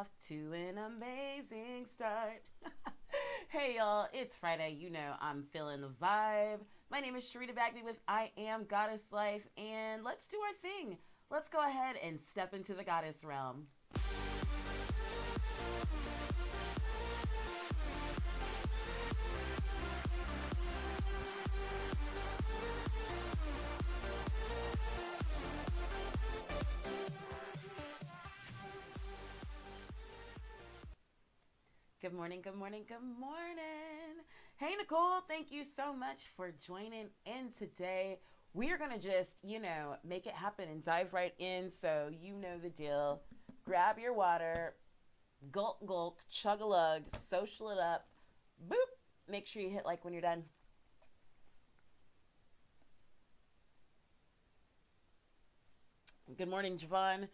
off to an amazing start. Hey y'all, it's Friday. You know I'm feeling the vibe. My name is Sharita Bagby with I Am Goddess Life, and let's do our thing. Let's go ahead and step into the goddess realm. Good morning, good morning, good morning. Hey, Nicole, thank you so much for joining in today. We are going to just, make it happen and dive right in. So, you know the deal. Grab your water, gulp, gulp, chug a lug, social it up, boop. Make sure you hit like when you're done. Good morning, Javon.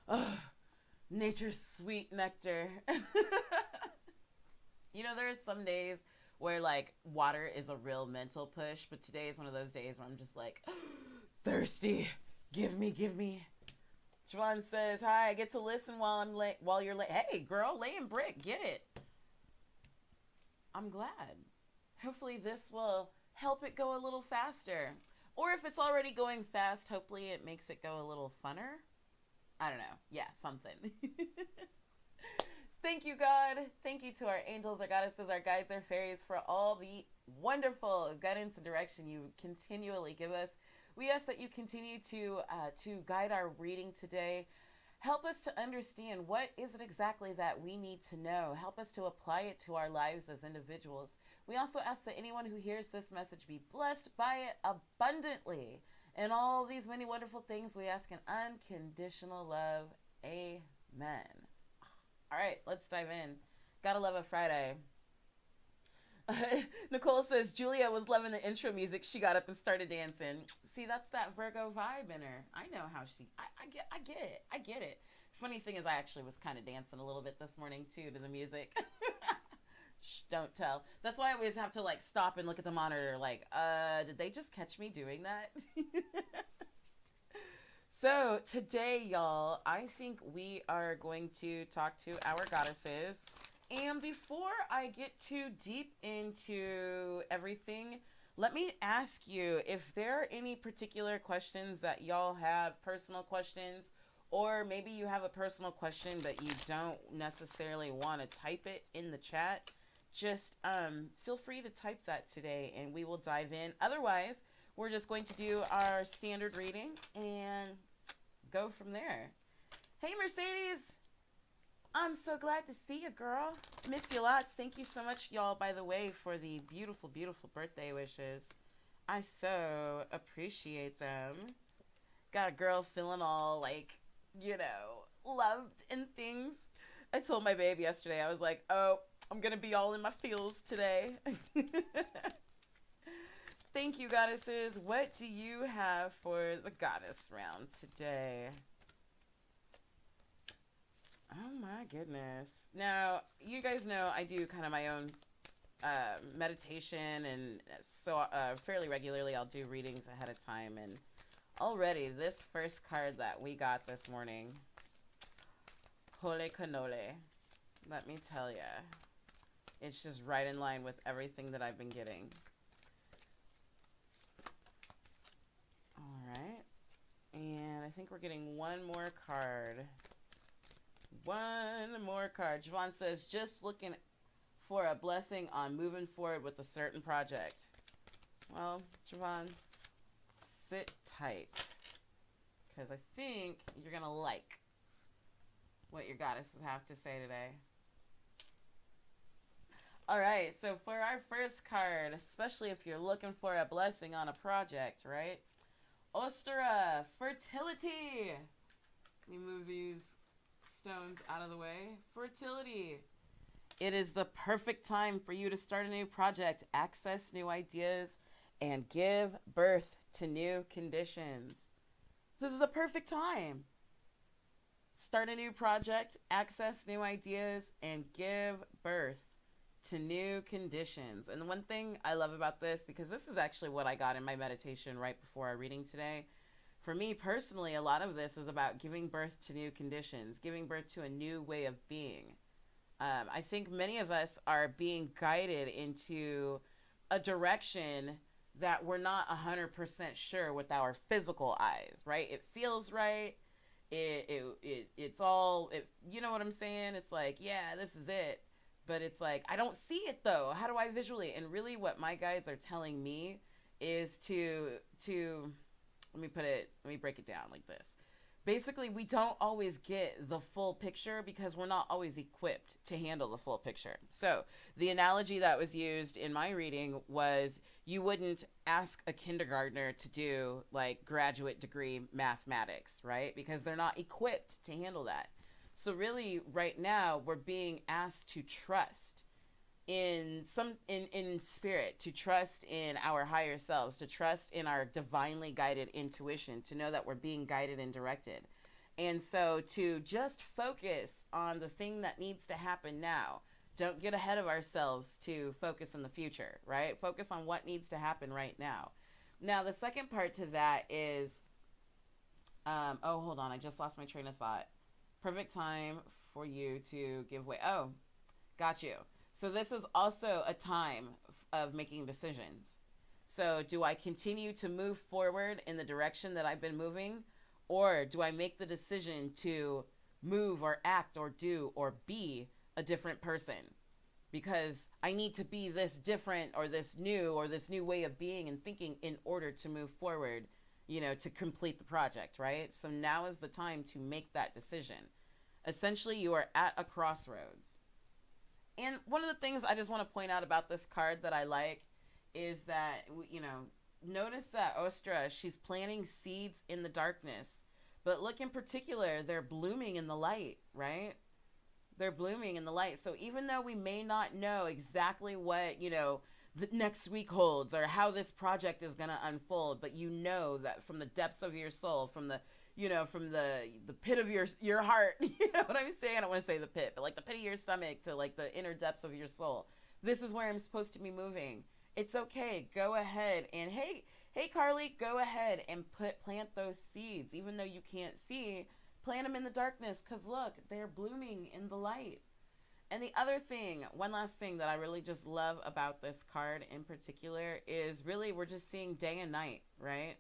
Oh, nature's sweet nectar. There are some days where like water is a real mental push, but today is one of those days where I'm just like thirsty. Give me, give me. Javon says, "Hi, I get to listen while I'm late. While you're late, hey girl, laying brick, get it." I'm glad. Hopefully, this will help it go a little faster, or if it's already going fast, hopefully it makes it go a little funner. I don't know. Yeah, something. Thank you, God. Thank you to our angels, our goddesses, our guides, our fairies for all the wonderful guidance and direction you continually give us. We ask that you continue to guide our reading today. Help us to understand what is it exactly that we need to know. Help us to apply it to our lives as individuals. We also ask that anyone who hears this message be blessed by it abundantly. And all these many wonderful things we ask in unconditional love. Amen. All right, let's dive in. Gotta love a Friday. Nicole says Julia was loving the intro music. She got up and started dancing. See, that's that Virgo vibe in her. I know how I get it. Funny thing is, I actually was kind of dancing a little bit this morning too to the music. Shh, don't tell. That's why I always have to like stop and look at the monitor. Like, did they just catch me doing that? So today, y'all, I think we are going to talk to our goddesses. And before I get too deep into everything, let me ask you if there are any particular questions that y'all have, personal questions, or maybe you have a personal question but you don't necessarily want to type it in the chat. Just feel free to type that today and we will dive in. Otherwise, we're just going to do our standard reading and go from there. Hey, Mercedes. I'm so glad to see you, girl. Miss you lots. Thank you so much, y'all, by the way, for the beautiful, beautiful birthday wishes. I so appreciate them. Got a girl feeling all like, loved and things. I told my babe yesterday, I was like, oh, I'm going to be all in my feels today. Thank you, goddesses. What do you have for the goddess round today? Oh my goodness. Now, you guys know I do kind of my own meditation, and so fairly regularly I'll do readings ahead of time. And already this first card that we got this morning, Hole Canole, let me tell you, it's just right in line with everything that I've been getting. All right. And I think we're getting one more card. One more card. Javon says, just looking for a blessing on moving forward with a certain project. Well, Javon, sit tight, because I think you're going to like what your goddesses have to say today. All right, so for our first card, especially if you're looking for a blessing on a project, right? Ostara, fertility. Let me move these stones out of the way. Fertility. It is the perfect time for you to start a new project, access new ideas, and give birth to new conditions. This is the perfect time. Start a new project, access new ideas, and give birth to new conditions. And the one thing I love about this, because this is actually what I got in my meditation right before our reading today, For me personally, a lot of this is about giving birth to new conditions, giving birth to a new way of being. I think many of us are being guided into a direction that we're not 100% sure with our physical eyes, right? It feels right. It's all, you know what I'm saying? It's like, yeah, this is it. But it's like, I don't see it though. How do I visually? And really what my guides are telling me is to let me break it down like this. Basically, we don't always get the full picture because we're not always equipped to handle the full picture. So the analogy that was used in my reading was you wouldn't ask a kindergartner to do like graduate degree mathematics, right? Because they're not equipped to handle that. So really right now we're being asked to trust in spirit, to trust in our higher selves, to trust in our divinely guided intuition, to know that we're being guided and directed. And so to just focus on the thing that needs to happen now. Don't get ahead of ourselves to focus in the future, right? Focus on what needs to happen right now. Now the second part to that is oh, hold on, I just lost my train of thought. Perfect time for you to give way. Oh, got you. So this is also a time of making decisions. So do I continue to move forward in the direction that I've been moving? Or do I make the decision to move or act or do or be a different person? Because I need to be this different or this new way of being and thinking in order to move forward, you know, to complete the project, right? So now is the time to make that decision. Essentially, you are at a crossroads. And one of the things I just want to point out about this card that I like is that, you know, notice that Ostra, she's planting seeds in the darkness. But look in particular, they're blooming in the light, right? They're blooming in the light. So even though we may not know exactly what, you know, the next week holds or how this project is going to unfold, but you know that from the depths of your soul, from the, you know, from the pit of your heart, you know what I'm saying? I don't want to say the pit, but like the pit of your stomach to like the inner depths of your soul. This is where I'm supposed to be moving. It's okay. Go ahead and hey Carly, go ahead and plant those seeds. Even though you can't see, plant them in the darkness because look, they're blooming in the light. And the other thing, one last thing that I really just love about this card in particular is really we're just seeing day and night, right?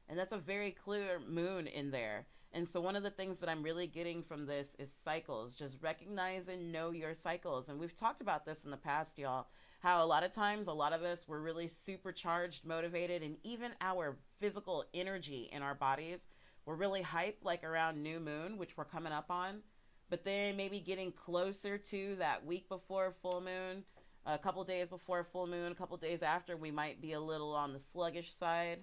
And that's a very clear moon in there. And so one of the things that I'm really getting from this is cycles. Just recognize and know your cycles. And we've talked about this in the past, y'all, how a lot of times, a lot of us were really supercharged, motivated, and even our physical energy in our bodies were really hyped like around new moon, which we're coming up on. But then maybe getting closer to that week before full moon, a couple days before full moon, a couple days after, we might be a little on the sluggish side.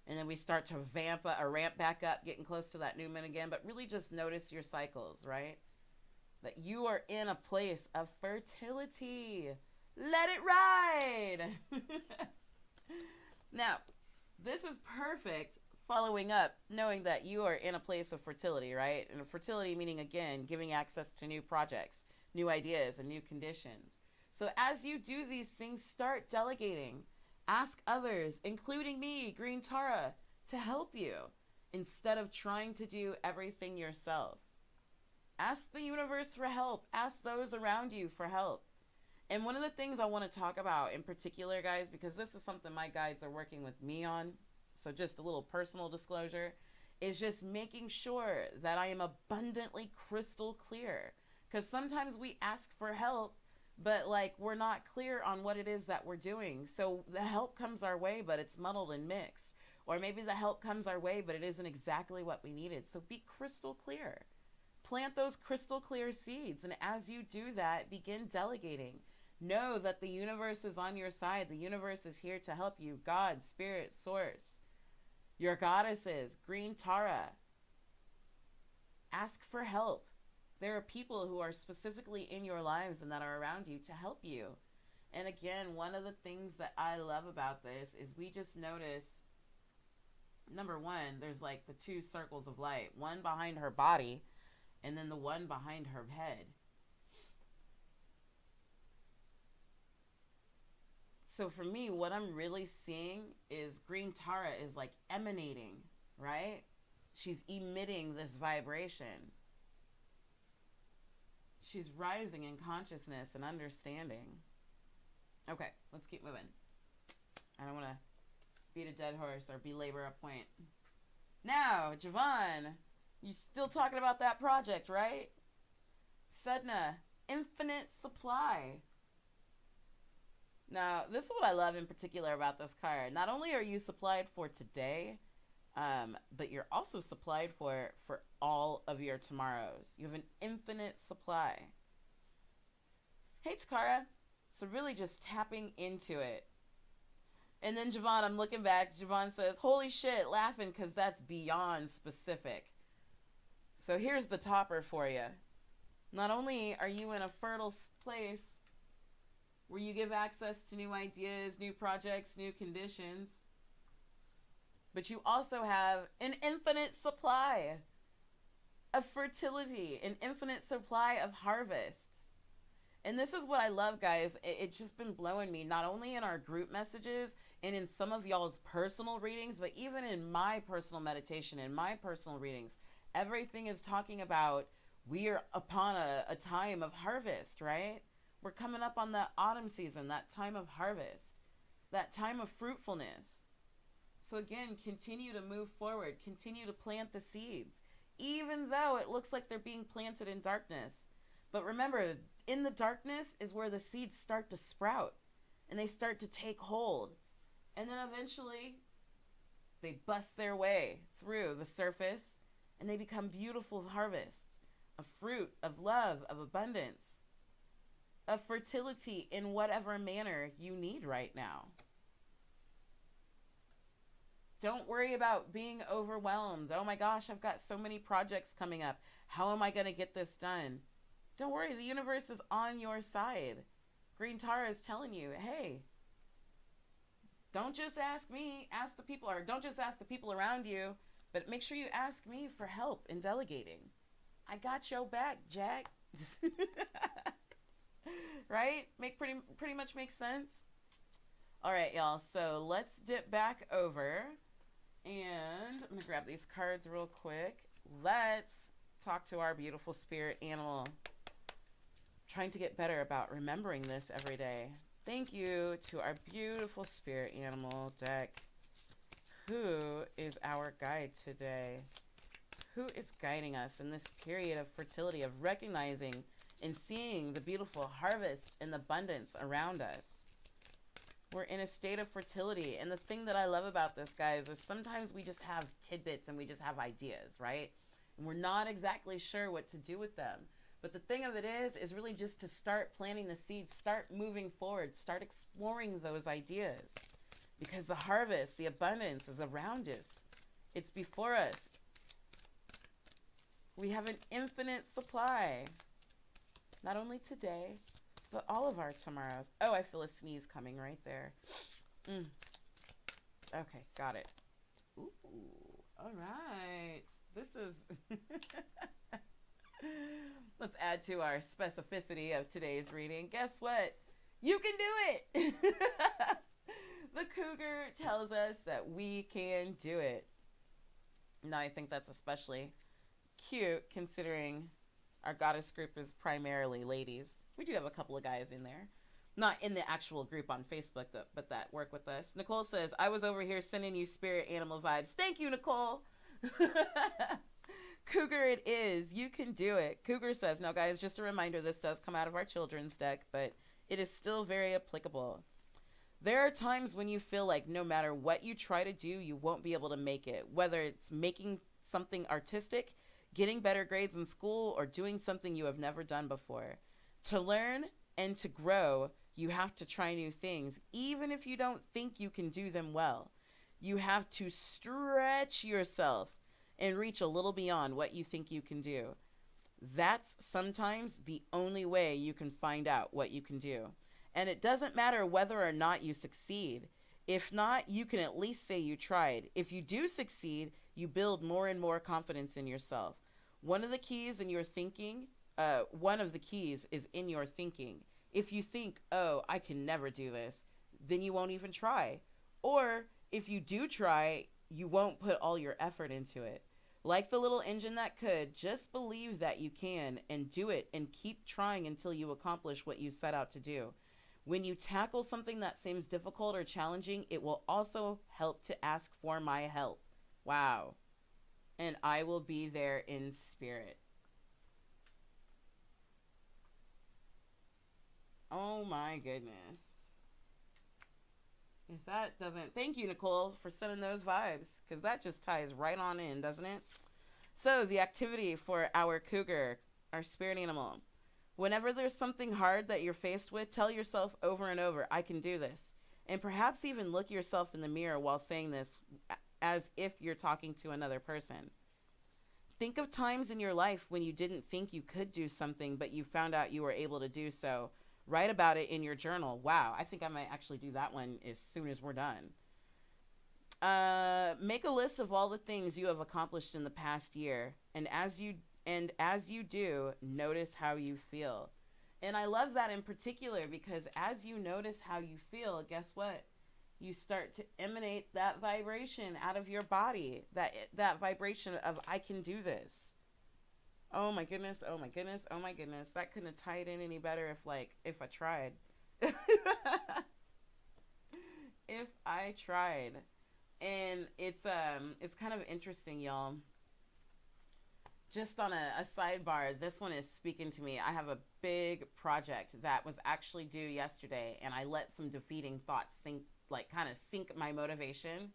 And then we start to ramp back up, getting close to that new moon again. But really just notice your cycles, right? That you are in a place of fertility. Let it ride. Now, this is perfect following up, knowing that you are in a place of fertility, right? And fertility meaning, again, giving access to new projects, new ideas, and new conditions. So as you do these things, start delegating. Ask others, including me, Green Tara, to help you instead of trying to do everything yourself. Ask the universe for help. Ask those around you for help. And one of the things I want to talk about in particular, guys, because this is something my guides are working with me on, so just a little personal disclosure, is just making sure that I am abundantly crystal clear. Because sometimes we ask for help, but like we're not clear on what it is that we're doing. So the help comes our way, but it's muddled and mixed. Or maybe the help comes our way, but it isn't exactly what we needed. So be crystal clear. Plant those crystal clear seeds. And as you do that, begin delegating. Know that the universe is on your side. The universe is here to help you. God, Spirit, Source, your goddesses, Green Tara. Ask for help. There are people who are specifically in your lives and that are around you to help you. And again, one of the things that I love about this is we just notice, number one, there's like the two circles of light, one behind her body and then the one behind her head. So for me, what I'm really seeing is Green Tara is like emanating, right? She's emitting this vibration. She's rising in consciousness and understanding. Okay, let's keep moving. I don't want to beat a dead horse or belabor a point. Now, Javon, you still talking about that project, right? Sedna, infinite supply. Now, this is what I love in particular about this card. Not only are you supplied for today, but you're also supplied for all of your tomorrows. You have an infinite supply. Hey, Takara. So really just tapping into it. And then Javon, I'm looking back. Javon says, holy shit, laughing because that's beyond specific. So here's the topper for you. Not only are you in a fertile place where you give access to new ideas, new projects, new conditions, but you also have an infinite supply of fertility, an infinite supply of harvests. And this is what I love, guys. It's just been blowing me, not only in our group messages and in some of y'all's personal readings, but even in my personal meditation, in my personal readings. Everything is talking about we are upon a time of harvest, right? We're coming up on the autumn season, that time of harvest, that time of fruitfulness. So again, continue to move forward, continue to plant the seeds, even though it looks like they're being planted in darkness. But remember, in the darkness is where the seeds start to sprout and they start to take hold. And then eventually they bust their way through the surface and they become beautiful harvests of fruit, of love, of abundance, of fertility in whatever manner you need right now. Don't worry about being overwhelmed. Oh my gosh, I've got so many projects coming up. How am I going to get this done? Don't worry, the universe is on your side. Green Tara is telling you, hey, don't just ask me, ask the people, or don't just ask the people around you, but make sure you ask me for help in delegating. I got your back, Jack. Right? Pretty much makes sense. All right, y'all. So let's dip back over, and I'm gonna grab these cards real quick. Let's talk to our beautiful spirit animal. Trying to get better about remembering this every day. Thank you to our beautiful spirit animal deck. Who is our guide today? Who is guiding us in this period of fertility, of recognizing and seeing the beautiful harvest and abundance around us? We're in a state of fertility. And the thing that I love about this, guys, is sometimes we just have tidbits and we just have ideas, right? And we're not exactly sure what to do with them. But the thing of it is really just to start planting the seeds, start moving forward, start exploring those ideas. Because the harvest, the abundance is around us. It's before us. We have an infinite supply. Not only today, but all of our tomorrows. Oh, I feel a sneeze coming right there. Okay, got it. Ooh, all right. This is... Let's add to our specificity of today's reading. Guess what? You can do it! The cougar tells us that we can do it. Now, I think that's especially cute considering our goddess group is primarily ladies. We do have a couple of guys in there. Not in the actual group on Facebook, but that work with us. Nicole says, I was over here sending you spirit animal vibes. Thank you, Nicole! Cougar it is. You can do it. Cougar says, now guys, just a reminder, this does come out of our children's deck, but it is still very applicable. There are times when you feel like no matter what you try to do, you won't be able to make it. Whether it's making something artistic, getting better grades in school, or doing something you have never done before. To learn and to grow, you have to try new things, even if you don't think you can do them well. You have to stretch yourself and reach a little beyond what you think you can do. That's sometimes the only way you can find out what you can do. And it doesn't matter whether or not you succeed. If not, you can at least say you tried. If you do succeed, you build more and more confidence in yourself. One of the keys in your thinking, is in your thinking. If you think, oh, I can never do this, then you won't even try. Or if you do try, you won't put all your effort into it. Like the little engine that could, just believe that you can and do it and keep trying until you accomplish what you set out to do. When you tackle something that seems difficult or challenging, it will also help to ask for my help. Wow. And I will be there in spirit. Oh my goodness. If that doesn't, thank you, Nicole, for sending those vibes, because that just ties right on in, doesn't it? So, the activity for our cougar, our spirit animal. Whenever there's something hard that you're faced with, tell yourself over and over, I can do this. And perhaps even look yourself in the mirror while saying this as if you're talking to another person. Think of times in your life when you didn't think you could do something, but you found out you were able to do so. Write about it in your journal. Wow, I think I might actually do that one as soon as we're done. Make a list of all the things you have accomplished in the past year, and as you do, notice how you feel. And I love that in particular because as you notice how you feel, guess what? You start to emanate that vibration out of your body. That vibration of I can do this. Oh my goodness, oh my goodness, oh my goodness. That couldn't have tied in any better if I tried. If I tried. And it's kind of interesting, y'all. Just on a sidebar, this one is speaking to me. I have a big project that was actually due yesterday, and I let some defeating thoughts kind of sink my motivation,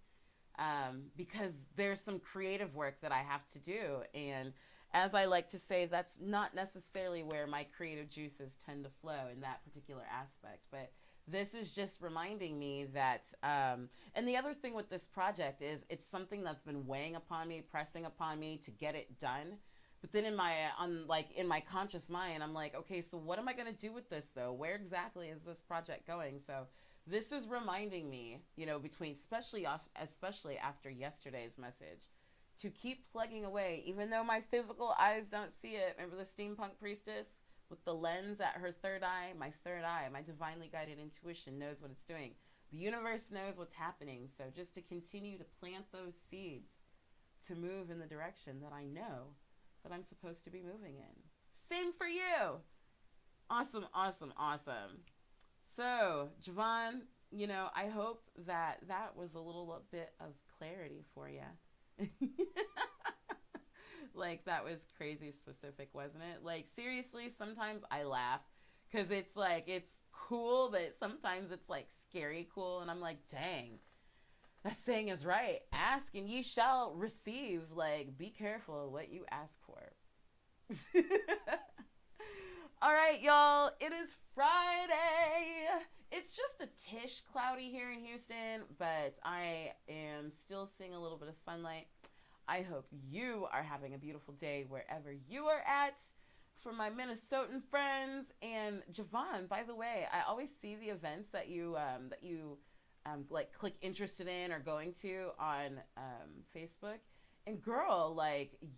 because there's some creative work that I have to do. And as I like to say, that's not necessarily where my creative juices tend to flow in that particular aspect. But this is just reminding me that, and the other thing with this project is it's something that's been weighing upon me, pressing upon me to get it done. But then in my conscious mind, I'm like, okay, so what am I going to do with this though? Where exactly is this project going? So this is reminding me, especially after yesterday's message, to keep plugging away, even though my physical eyes don't see it. Remember the steampunk priestess with the lens at her third eye? My third eye, my divinely guided intuition knows what it's doing. The universe knows what's happening. So just to continue to plant those seeds to move in the direction that I know that I'm supposed to be moving in. Same for you. Awesome, awesome, awesome. So, Javon, I hope that was a little bit of clarity for you. Like, that was crazy specific, wasn't it? Like, seriously, sometimes I laugh because it's cool, but sometimes it's scary cool. And I'm like, dang, that saying is right. Ask and ye shall receive. Like, be careful what you ask for. All right, y'all, it is Friday. It's just a tish cloudy here in Houston, but I am still seeing a little bit of sunlight. I hope you are having a beautiful day wherever you are at. For my Minnesotan friends, and Javon, by the way, I always see the events that you click interested in or going to on Facebook. And girl,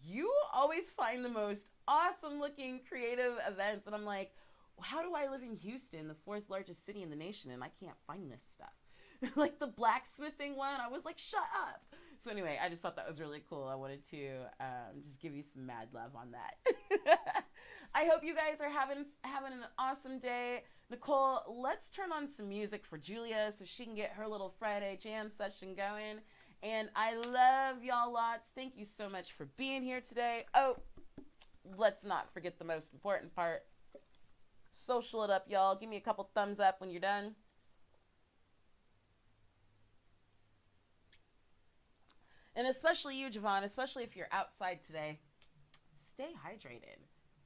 you always find the most awesome looking creative events. And I'm like, how do I live in Houston, the fourth largest city in the nation, and I can't find this stuff? Like the blacksmithing one, I was like, shut up. So anyway, I just thought that was really cool. I wanted to just give you some mad love on that. I hope you guys are having an awesome day. Nicole, let's turn on some music for Julia so she can get her little Friday jam session going. And I love y'all lots. Thank you so much for being here today. Oh, let's not forget the most important part. Social it up, y'all. Give me a couple thumbs up when you're done. And especially you, Javon, especially if you're outside today, stay hydrated.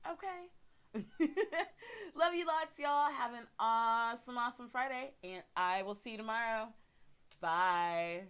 Okay. Love you lots, y'all. Have an awesome, awesome Friday. And I will see you tomorrow. Bye.